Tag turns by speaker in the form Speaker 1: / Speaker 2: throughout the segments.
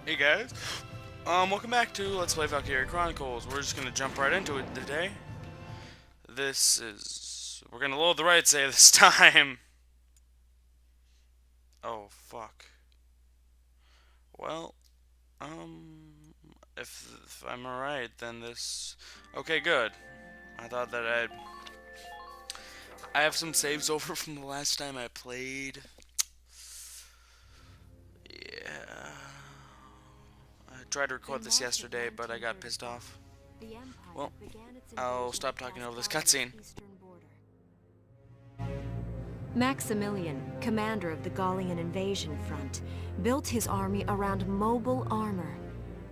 Speaker 1: Hey guys, welcome back to Let's Play Valkyria Chronicles. We're just gonna jump right into it today. We're gonna load the right save this time. Oh, fuck. Well, if I'm alright, then this... Okay, good. I thought that I have some saves over from the last time I played. Yeah... I tried to record this yesterday, but I got pissed off. Well, I'll stop talking over this cutscene.
Speaker 2: Maximilian, commander of the Gallian invasion front, built his army around mobile armor.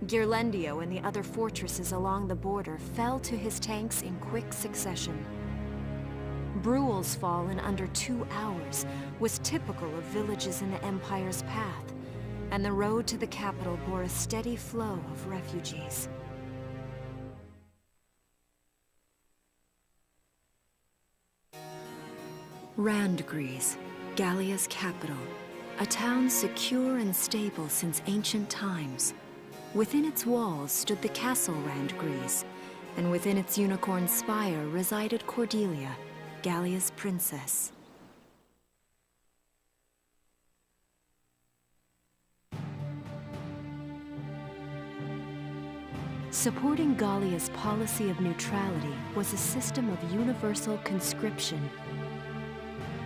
Speaker 2: Ghirlandaio and the other fortresses along the border fell to his tanks in quick succession. Bruhl's fall in under 2 hours was typical of villages in the Empire's path, and the road to the capital bore a steady flow of refugees. Randgries, Gallia's capital, a town secure and stable since ancient times. Within its walls stood the castle Randgries, and within its unicorn spire resided Cordelia, Gallia's princess. Supporting Gallia's policy of neutrality was a system of universal conscription.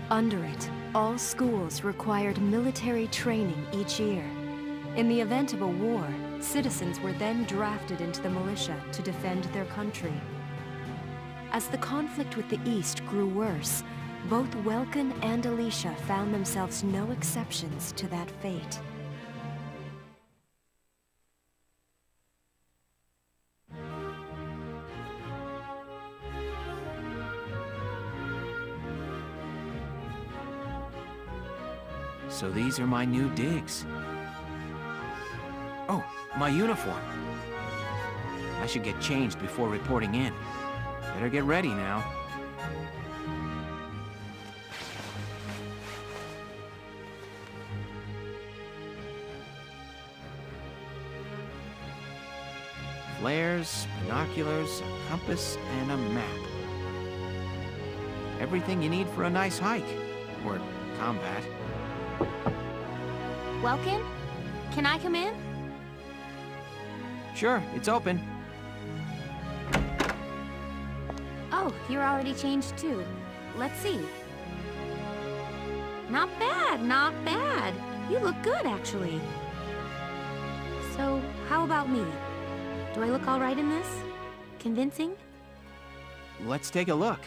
Speaker 2: Under it, all schools required military training each year. In the event of a war, citizens were then drafted into the militia to defend their country. As the conflict with the East grew worse, both Welkin and Alicia found themselves no exceptions to that fate.
Speaker 3: So these are my new digs. Oh, my uniform. I should get changed before reporting in. Better get ready now. Flares, binoculars, a compass, and a map. Everything you need for a nice hike. Or combat.
Speaker 4: Welkin? Can I come in?
Speaker 3: Sure, it's open.
Speaker 4: Oh, you're already changed too. Let's see. Not bad, not bad. You look good, actually. So, how about me? Do I look all right in this? Convincing?
Speaker 3: Let's take a look.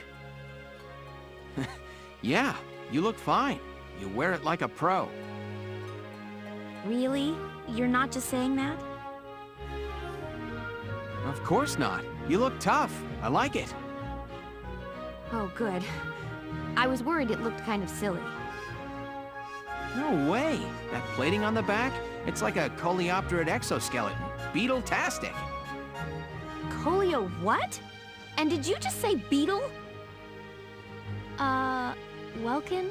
Speaker 3: Yeah, you look fine. You wear it like a pro.
Speaker 4: Really? You're not just saying that?
Speaker 3: Of course not. You look tough. I like it.
Speaker 4: Oh, good. I was worried it looked kind of silly.
Speaker 3: No way. That plating on the back, it's like a coleopterid exoskeleton. Beetle-tastic.
Speaker 4: Colio what? And did you just say beetle? Welkin?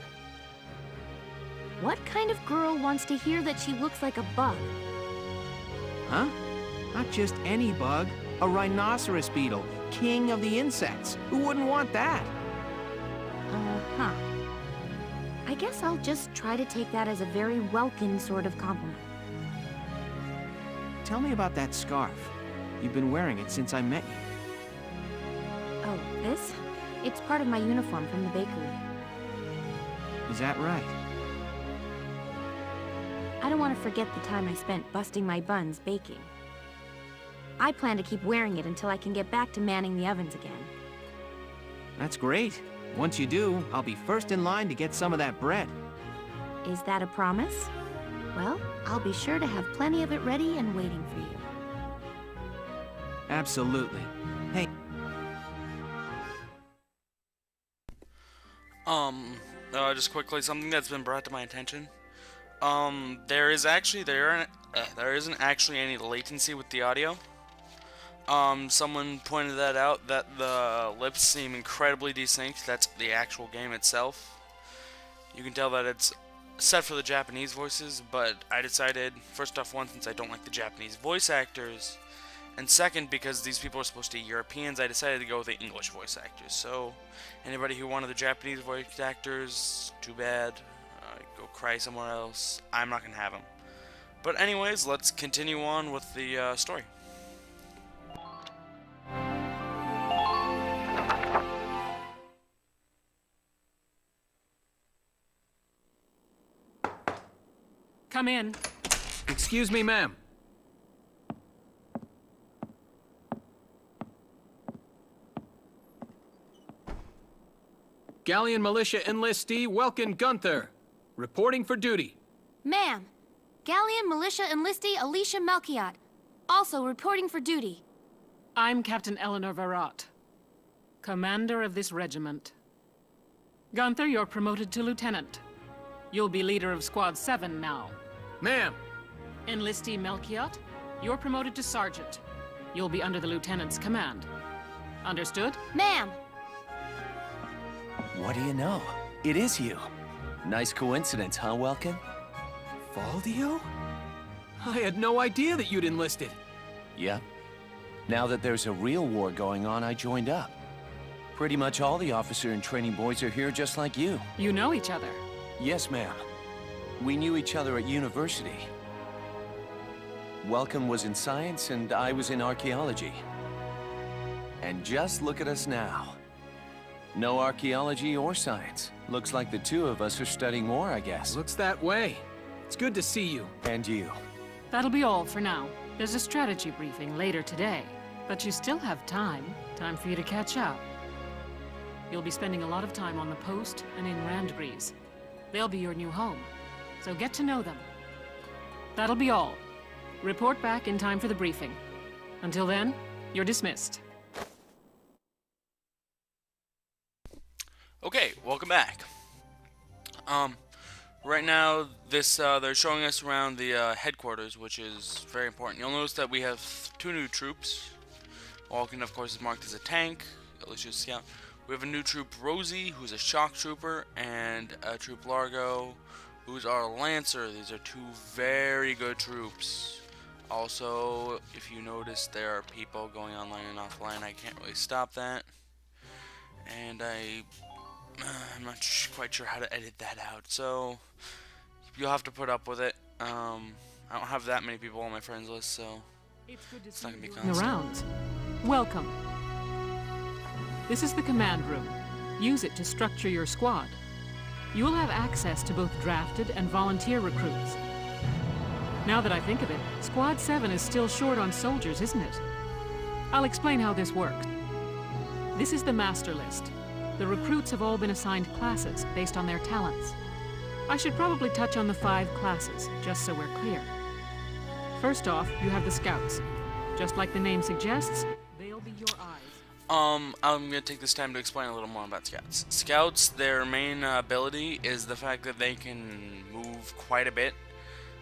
Speaker 4: What kind of girl wants to hear that she looks like a bug?
Speaker 3: Huh? Not just any bug. A rhinoceros beetle. King of the insects. Who wouldn't want that?
Speaker 4: Huh. I guess I'll just try to take that as a very Welkin sort of compliment.
Speaker 3: Tell me about that scarf. You've been wearing it since I met you.
Speaker 4: Oh, this? It's part of my uniform from the bakery.
Speaker 3: Is that right?
Speaker 4: I don't want to forget the time I spent busting my buns baking. I plan to keep wearing it until I can get back to manning the ovens again.
Speaker 3: That's great. Once you do, I'll be first in line to get some of that bread.
Speaker 4: Is that a promise? Well, I'll be sure to have plenty of it ready and waiting for you.
Speaker 3: Absolutely. Hey.
Speaker 1: Just quickly, something that's been brought to my attention. There isn't actually any latency with the audio. Someone pointed that out, that the lips seem incredibly desynced. That's the actual game itself. You can tell that it's set for the Japanese voices, but I decided, first off, one, since I don't like the Japanese voice actors, and second, because these people are supposed to be Europeans, I decided to go with the English voice actors. So, anybody who wanted the Japanese voice actors, too bad. Go cry somewhere else. I'm not going to have them. But anyways, let's continue on with the story.
Speaker 5: Come in.
Speaker 3: Excuse me, ma'am. Galleon Militia Enlistee Welkin Gunther, reporting for duty.
Speaker 4: Ma'am, Galleon Militia Enlistee Alicia Melchiot, also reporting for duty.
Speaker 5: I'm Captain Eleanor Varrot, commander of this regiment. Gunther, you're promoted to lieutenant. You'll be leader of Squad 7 now.
Speaker 3: Ma'am.
Speaker 5: Enlistee Melchiot, you're promoted to sergeant. You'll be under the lieutenant's command. Understood?
Speaker 4: Ma'am.
Speaker 6: What do you know? It is you. Nice coincidence, huh, Welkin?
Speaker 3: Valdio? I had no idea that you'd enlisted.
Speaker 6: Yep. Now that there's a real war going on, I joined up. Pretty much all the officer and training boys are here just like you.
Speaker 5: You know each other.
Speaker 6: Yes, ma'am. We knew each other at university. Welkin was in science and I was in archaeology. And just look at us now. No archaeology or science. Looks like the two of us are studying war, I guess.
Speaker 3: Looks that way. It's good to see you.
Speaker 6: And you.
Speaker 5: That'll be all for now. There's a strategy briefing later today, but you still have time. Time for you to catch up. You'll be spending a lot of time on the post and in Randgrease. They'll be your new home, so get to know them. That'll be all. Report back in time for the briefing. Until then, you're dismissed.
Speaker 1: Okay, welcome back. Right now, they're showing us around the headquarters, which is very important. You'll notice that we have two new troops. Walken, of course, is marked as a tank. Alicia's scout. We have a new troop, Rosie, who's a shock trooper, and a troop Largo, who's our lancer. These are two very good troops. Also, if you notice, there are people going online and offline. I can't really stop that. And I'm not quite sure how to edit that out, so you'll have to put up with it. I don't have that many people on my friends list, so it's not going to be constant.
Speaker 5: Around. Welcome. This is the command room. Use it to structure your squad. You will have access to both drafted and volunteer recruits. Now that I think of it, Squad 7 is still short on soldiers, isn't it? I'll explain how this works. This is the master list. The recruits have all been assigned classes based on their talents. I should probably touch on the 5 classes, just so we're clear. First off, you have the scouts. Just like the name suggests, they'll be your eyes.
Speaker 1: I'm going to take this time to explain a little more about scouts. Scouts, their main ability is the fact that they can move quite a bit.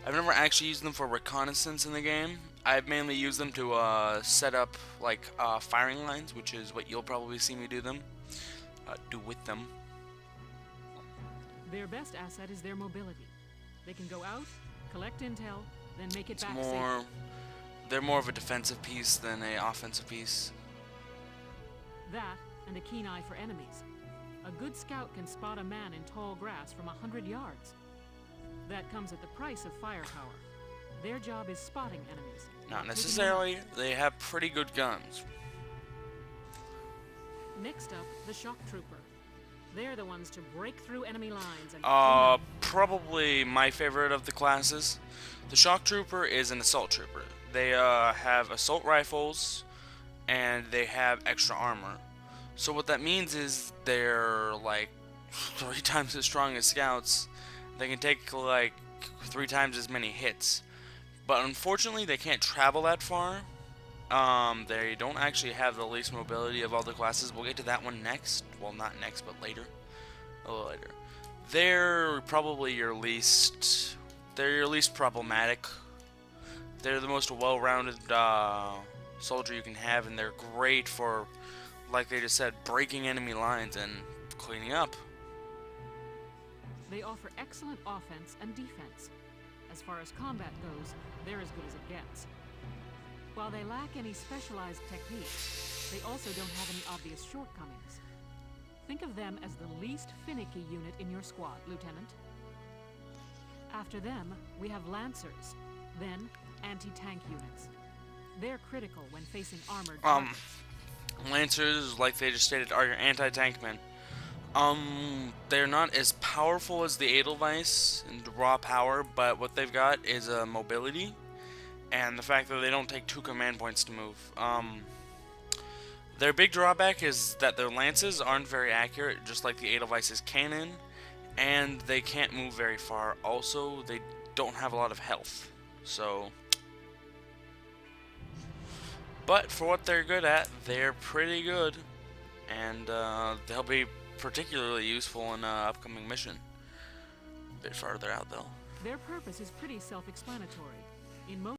Speaker 1: I've never actually used them for reconnaissance in the game. I've mainly used them to set up like firing lines, which is what you'll probably see me do with them.
Speaker 5: Their best asset is their mobility. They can go out, collect intel, then make it back
Speaker 1: more,
Speaker 5: safe.
Speaker 1: They're more of a defensive piece than an offensive piece.
Speaker 5: That, and a keen eye for enemies. A good scout can spot a man in tall grass from 100 yards. That comes at the price of firepower. Their job is spotting enemies.
Speaker 1: Not necessarily. They have pretty good guns.
Speaker 5: Next up, the shock trooper. They're the ones to break through enemy lines and
Speaker 1: probably my favorite of the classes. The shock trooper is an assault trooper. They have assault rifles and they have extra armor. So what that means is they're like 3 times as strong as scouts. They can take like 3 times as many hits. But unfortunately, they can't travel that far. They don't actually have the least mobility of all the classes. We'll get to that one next. Well, not next, but later. A little later. They're probably your least... They're your least problematic. They're the most well-rounded soldier you can have, and they're great for, like they just said, breaking enemy lines and cleaning up.
Speaker 5: They offer excellent offense and defense. As far as combat goes, they're as good as it gets. While they lack any specialized techniques, they also don't have any obvious shortcomings. Think of them as the least finicky unit in your squad, Lieutenant. After them, we have Lancers, then anti-tank units. They're critical when facing armored targets.
Speaker 1: Lancers, like they just stated, are your anti-tank men. They're not as powerful as the Edelweiss in raw power, but what they've got is mobility, and the fact that they don't take 2 command points to move. Their big drawback is that their lances aren't very accurate, just like the Edelweiss's cannon, and they can't move very far. Also, they don't have a lot of health, so... But for what they're good at, they're pretty good, and they'll be particularly useful in an upcoming mission. A bit farther out, though.
Speaker 5: Their purpose is pretty self-explanatory. In most